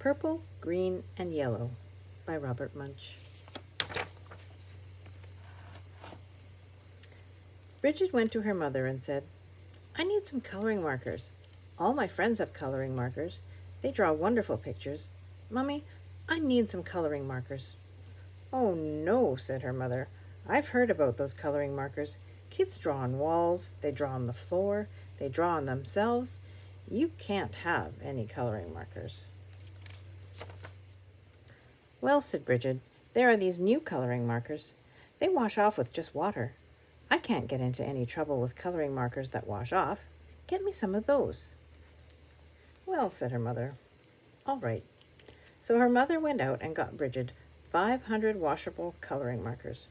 Purple, Green, and Yellow by Robert Munsch. Bridget went to her mother and said, "I need some coloring markers. All my friends have coloring markers. They draw wonderful pictures. Mummy, I need some coloring markers." "Oh, no," said her mother. "I've heard about those coloring markers. Kids draw on walls, they draw on the floor, they draw on themselves. You can't have any coloring markers." "Well," said Bridget, "there are these new coloring markers. They wash off with just water. I can't get into any trouble with coloring markers that wash off. Get me some of those." "Well," said her mother, "all right." So her mother went out and got Bridget 500 washable coloring markers.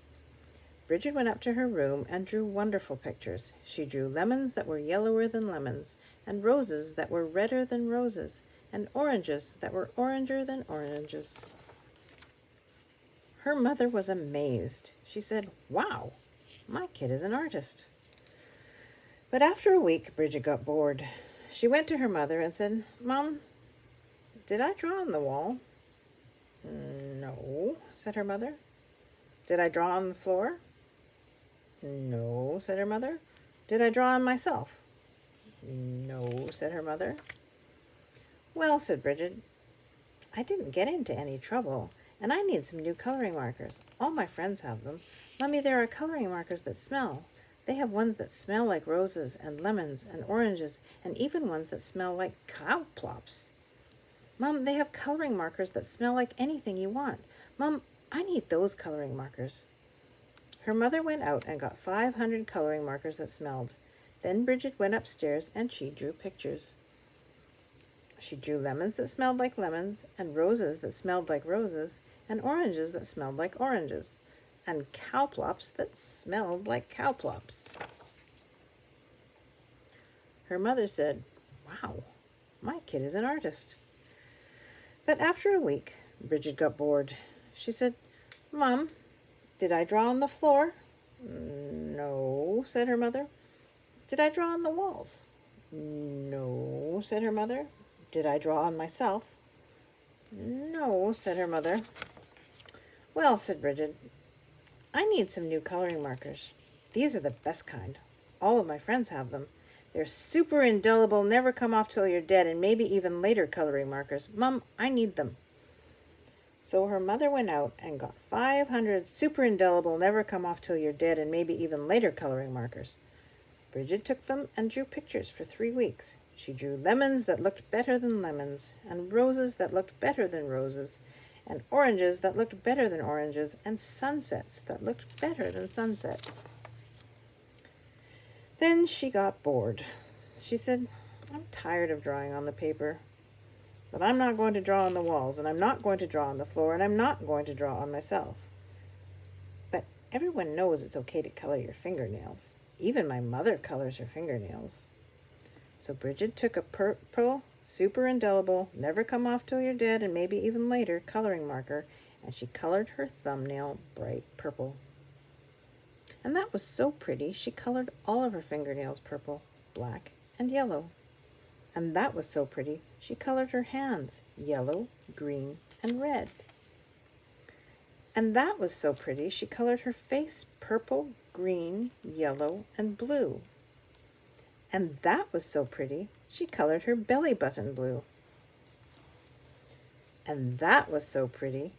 Bridget went up to her room and drew wonderful pictures. She drew lemons that were yellower than lemons, and roses that were redder than roses, and oranges that were oranger than oranges. Her mother was amazed. She said, "Wow, my kid is an artist." But after a week, Bridget got bored. She went to her mother and said, "Mom, did I draw on the wall?" "No," said her mother. "Did I draw on the floor?" "No," said her mother. "Did I draw on myself?" "No," said her mother. "Well," said Bridget, "I didn't get into any trouble, and I need some new coloring markers. All my friends have them. Mummy, there are coloring markers that smell. They have ones that smell like roses and lemons and oranges, and even ones that smell like cow plops. Mom, they have coloring markers that smell like anything you want. Mom, I need those coloring markers." Her mother went out and got 500 coloring markers that smelled. Then Bridget went upstairs and she drew pictures. She drew lemons that smelled like lemons, and roses that smelled like roses, and oranges that smelled like oranges, and cowplops that smelled like cowplops. Her mother said, "Wow, my kid is an artist." But after a week, Bridget got bored. She said, "Mom, did I draw on the floor?" "No," said her mother. "Did I draw on the walls?" "No," said her mother. "Did I draw on myself?" "No," said her mother. "Well," said Bridget, "I need some new coloring markers. These are the best kind. All of my friends have them. They're super indelible, never come off till you're dead, and maybe even later coloring markers. Mom, I need them." So her mother went out and got 500 super indelible, never come off till you're dead, and maybe even later coloring markers. Bridget took them and drew pictures for 3 weeks. She drew lemons that looked better than lemons, and roses that looked better than roses, and oranges that looked better than oranges, and sunsets that looked better than sunsets. Then she got bored. She said, "I'm tired of drawing on the paper. But I'm not going to draw on the walls, and I'm not going to draw on the floor, and I'm not going to draw on myself. But everyone knows it's okay to color your fingernails. Even my mother colors her fingernails." So Bridget took a purple, super indelible, never come off till you're dead, and maybe even later coloring marker, and she colored her thumbnail bright purple. And that was so pretty, she colored all of her fingernails purple, black, and yellow. And that was so pretty, she colored her hands yellow, green, and red. And that was so pretty, she colored her face purple, green, yellow, and blue. And that was so pretty, she colored her belly button blue. And that was so pretty,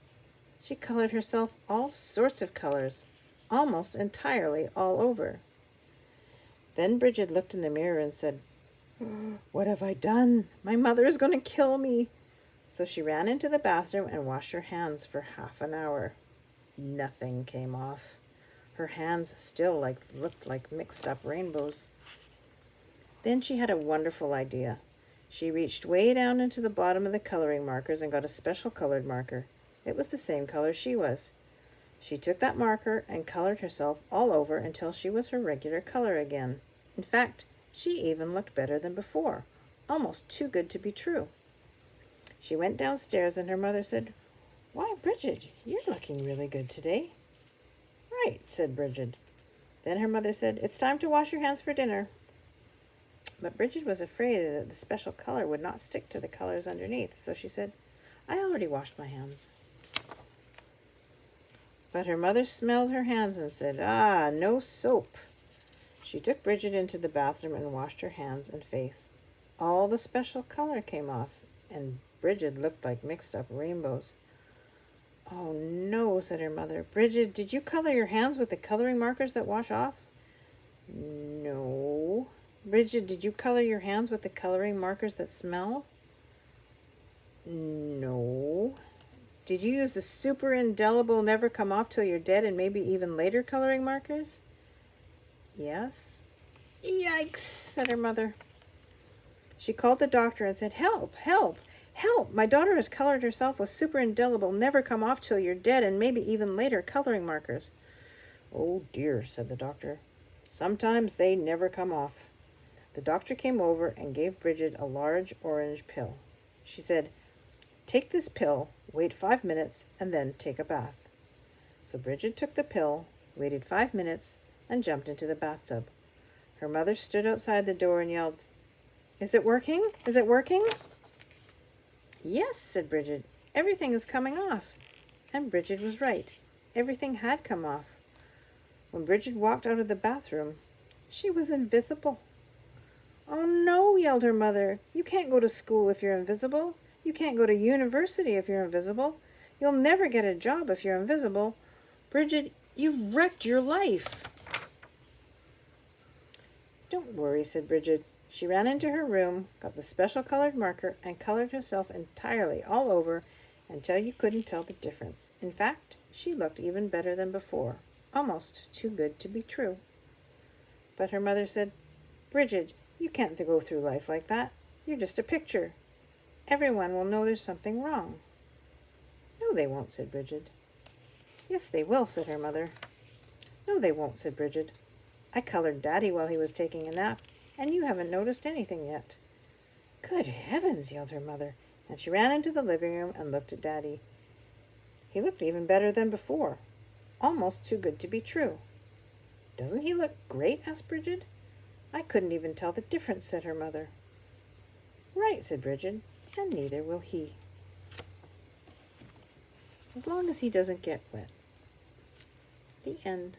she colored herself all sorts of colors, almost entirely all over. Then Bridget looked in the mirror and said, "What have I done? My mother is going to kill me." So she ran into the bathroom and washed her hands for half an hour. Nothing came off. Her hands still looked like mixed up rainbows. Then she had a wonderful idea. She reached way down into the bottom of the coloring markers and got a special colored marker. It was the same color she was. She took that marker and colored herself all over until she was her regular color again. In fact, she even looked better than before, almost too good to be true. She went downstairs and her mother said, "Why, Bridget, you're looking really good today." "Right," said Bridget. Then her mother said, "It's time to wash your hands for dinner." But Bridget was afraid that the special color would not stick to the colors underneath, so she said, I already washed my hands. But her mother smelled her hands and said, "Ah, no soap." She took Bridget into the bathroom and washed her hands and face. All the special color came off, and Bridget looked like mixed-up rainbows. "Oh, no," said her mother. "Bridget, did you color your hands with the coloring markers that wash off?" "No." "Bridget, did you color your hands with the coloring markers that smell?" "No." "Did you use the super indelible never come off till you're dead and maybe even later coloring markers?" "Yes." "Yikes," said her mother. She called the doctor and said, "Help, help, help. My daughter has colored herself with super indelible never come off till you're dead and maybe even later coloring markers." "Oh dear," said the doctor. "Sometimes they never come off." The doctor came over and gave Bridget a large orange pill. She said, "Take this pill, wait 5 minutes, and then take a bath." So Bridget took the pill, waited 5 minutes, and jumped into the bathtub. Her mother stood outside the door and yelled, "Is it working? Is it working?" "Yes," said Bridget. "Everything is coming off." And Bridget was right. Everything had come off. When Bridget walked out of the bathroom, she was invisible. "Oh no," yelled her mother. "You can't go to school if you're invisible. You can't go to university if you're invisible. You'll never get a job if you're invisible. Bridget, you've wrecked your life." "Don't worry," said Bridget. She ran into her room, got the special colored marker, and colored herself entirely all over until you couldn't tell the difference. In fact, she looked even better than before, almost too good to be true. But her mother said, "Bridget, you can't go through life like that. You're just a picture. Everyone will know there's something wrong." "No, they won't," said Bridget. "Yes, they will," said her mother. "No, they won't," said Bridget. "I colored Daddy while he was taking a nap, and you haven't noticed anything yet." "Good heavens," yelled her mother, and she ran into the living room and looked at Daddy. He looked even better than before, almost too good to be true. "Doesn't he look great?" asked Bridget. "I couldn't even tell the difference," said her mother. "Right," said Bridget, "and neither will he. As long as he doesn't get wet." The end.